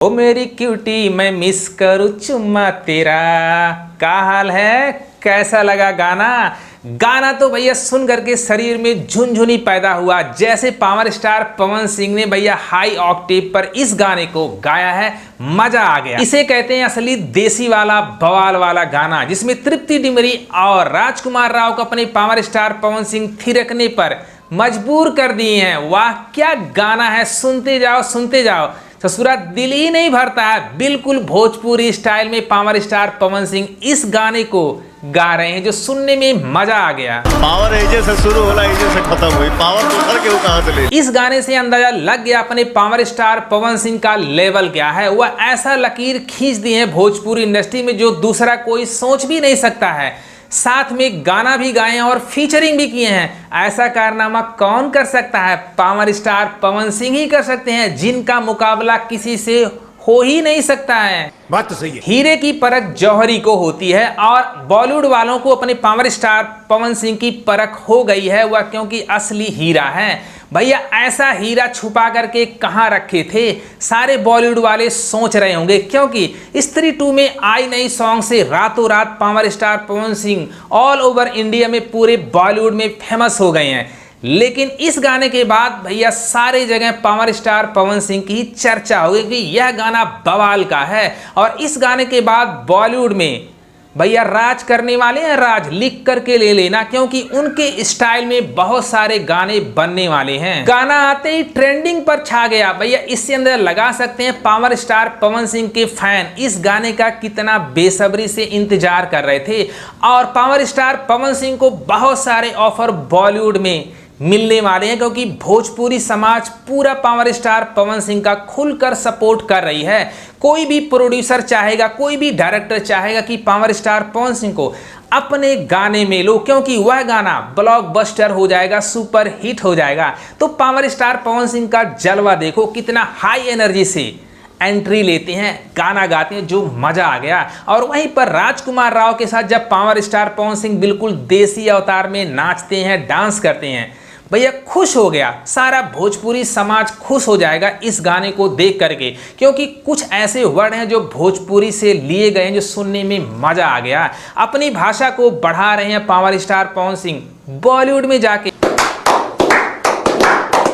ओ मेरी क्यूटी मैं मिस करूँ चुम्मा तेरा। क्या हाल है, कैसा लगा गाना? गाना तो भैया सुन करके शरीर में झुनझुनी पैदा हुआ, जैसे पावर स्टार पवन सिंह ने भैया हाई ऑक्टेव पर इस गाने को गाया है, मजा आ गया। इसे कहते हैं असली देसी वाला बवाल वाला गाना, जिसमें तृप्ति डिमरी और राजकुमार राव को अपने पावर स्टार पवन सिंह थिरकने पर मजबूर कर दिए हैं। वाह क्या गाना है, सुनते जाओ ससुरा दिल ही नहीं भरता है। बिल्कुल भोजपुरी स्टाइल में पावर स्टार पवन सिंह इस गाने को गा रहे हैं, जो सुनने में मजा आ गया। पावर एजे से शुरू होला, एजे से खत्म हुई, पावर दूसर के कहां से ले। इस गाने से अंदाजा लग गया अपने पावर स्टार पवन सिंह का लेवल क्या है। वह ऐसा लकीर खींच दिए हैं भोजपुरी इंडस्ट्री में जो दूसरा कोई सोच भी नहीं सकता है। साथ में गाना भी गाए हैं और फीचरिंग भी किए हैं। ऐसा कारनामा कौन कर सकता है? पावर स्टार पवन सिंह ही कर सकते हैं, जिनका मुकाबला किसी से हो ही नहीं सकता है। बात तो सही है। हीरे की परख जौहरी को होती है और बॉलीवुड वालों को अपने पावर स्टार पवन सिंह की परख हो गई है, वह क्योंकि असली हीरा है। भैया ऐसा हीरा छुपा करके कहाँ रखे थे, सारे बॉलीवुड वाले सोच रहे होंगे, क्योंकि स्त्री 2 में आई नई सॉन्ग से रातों रात power star Pawan Singh all over India में पूरे बॉलीवुड में फेमस हो गए हैं। लेकिन इस गाने के बाद भैया सारे जगह पावर स्टार पवन सिंह की चर्चा हो गई कि यह गाना बवाल का है। और इस गाने के बाद बॉलीवुड में भैया राज करने वाले हैं, राज लिख करके ले लेना, क्योंकि उनके स्टाइल में बहुत सारे गाने बनने वाले हैं। गाना आते ही ट्रेंडिंग पर छा गया। भैया इससे अंदर लगा सकते हैं पावर स्टार पवन सिंह के फैन इस गाने का कितना बेसब्री से इंतजार कर रहे थे। और पावर स्टार पवन सिंह को बहुत सारे ऑफर बॉलीवुड में मिलने वाले हैं, क्योंकि भोजपुरी समाज पूरा पावर स्टार पवन सिंह का खुलकर सपोर्ट कर रही है। कोई भी प्रोड्यूसर चाहेगा, कोई भी डायरेक्टर चाहेगा कि पावर स्टार पवन सिंह को अपने गाने में लो, क्योंकि वह गाना ब्लॉकबस्टर हो जाएगा, सुपर हिट हो जाएगा। तो पावर स्टार पवन सिंह का जलवा देखो, कितना हाई एनर्जी से एंट्री लेते हैं, गाना गाते हैं, जो मजा आ गया। और वहीं पर राजकुमार राव के साथ जब पावर स्टार पवन सिंह बिल्कुल देसी अवतार में नाचते हैं, डांस करते हैं, भैया खुश हो गया। सारा भोजपुरी समाज खुश हो जाएगा इस गाने को देख करके, क्योंकि कुछ ऐसे वर्ड हैं जो भोजपुरी से लिए गए हैं, जो सुनने में मजा आ गया। अपनी भाषा को बढ़ा रहे हैं पावर स्टार पवन सिंह बॉलीवुड में जाके।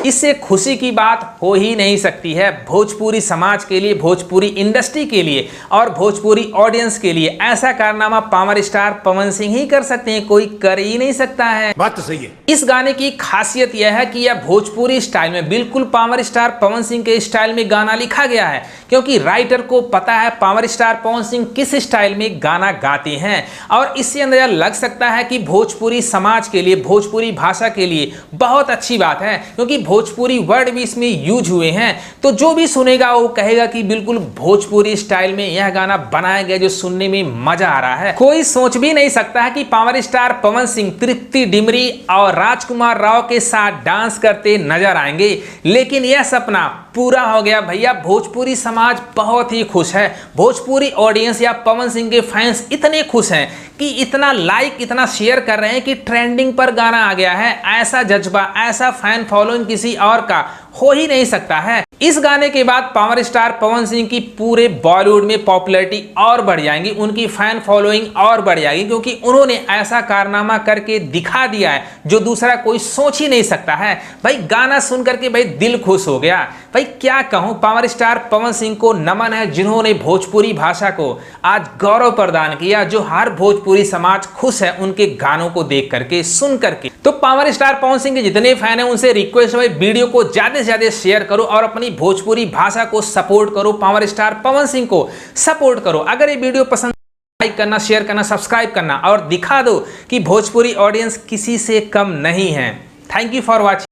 इससे खुशी की बात हो ही नहीं सकती है भोजपुरी समाज के लिए, भोजपुरी इंडस्ट्री के लिए और भोजपुरी ऑडियंस के लिए। ऐसा कारनामा पावर स्टार पवन सिंह ही कर सकते हैं, कोई कर ही नहीं सकता है। बात तो सही है। इस गाने की खासियत यह है कि यह भोजपुरी स्टाइल में, बिल्कुल पावर स्टार पवन सिंह के स्टाइल में गाना लिखा गया है, क्योंकि राइटर को पता है पावर स्टार पवन सिंह किस स्टाइल में गाना गाते हैं। और इससे अंदाजा लग सकता है कि भोजपुरी समाज के लिए, भोजपुरी भाषा के लिए बहुत अच्छी बात है, क्योंकि भोजपुरी वर्ड भी इसमें यूज हुए हैं। तो जो भी सुनेगा वो कहेगा कि बिल्कुल भोजपुरी स्टाइल में यह गाना बनाया गया, जो सुनने में मजा आ रहा है। कोई सोच भी नहीं सकता है कि पावर स्टार पवन सिंह तृप्ति डिमरी और राजकुमार राव के साथ डांस करते नजर आएंगे। लेकिन यह सपना पूरा हो गया भैया। भोजपुरी समाज बहुत ही खुश है। भोजपुरी ऑडियंस या पवन सिंह के फैंस इतने खुश हैं कि इतना लाइक, इतना शेयर कर रहे हैं कि ट्रेंडिंग पर गाना आ गया है। ऐसा जज्बा, ऐसा फैन फॉलोइंग किसी और का हो ही नहीं सकता है। इस गाने के बाद पावर स्टार पवन सिंह की पूरे बॉलीवुड में पॉपुलैरिटी और बढ़ जाएगी, उनकी फैन फॉलोइंग और बढ़ जाएगी, क्योंकि उन्होंने ऐसा कारनामा करके दिखा दिया है जो दूसरा कोई सोच ही नहीं सकता है। भाई गाना सुन करके भाई दिल खुश हो गया। भाई क्या कहूं, पावर स्टार पवन सिंह को नमन है, जिन्होंने भोजपुरी भाषा को आज गौरव प्रदान किया। जो हर भोजपुरी समाज खुश है उनके गानों को देख करके, सुन करके। तो पावर स्टार पवन सिंह के जितने फैन हैं उनसे रिक्वेस्ट है, वीडियो को ज्यादा से ज्यादा शेयर करो और अपनी भोजपुरी भाषा को सपोर्ट करो, पावर स्टार पवन सिंह को सपोर्ट करो। अगर ये वीडियो पसंद, लाइक करना, शेयर करना, सब्सक्राइब करना और दिखा दो कि भोजपुरी ऑडियंस किसी से कम नहीं है। Thank you for watching.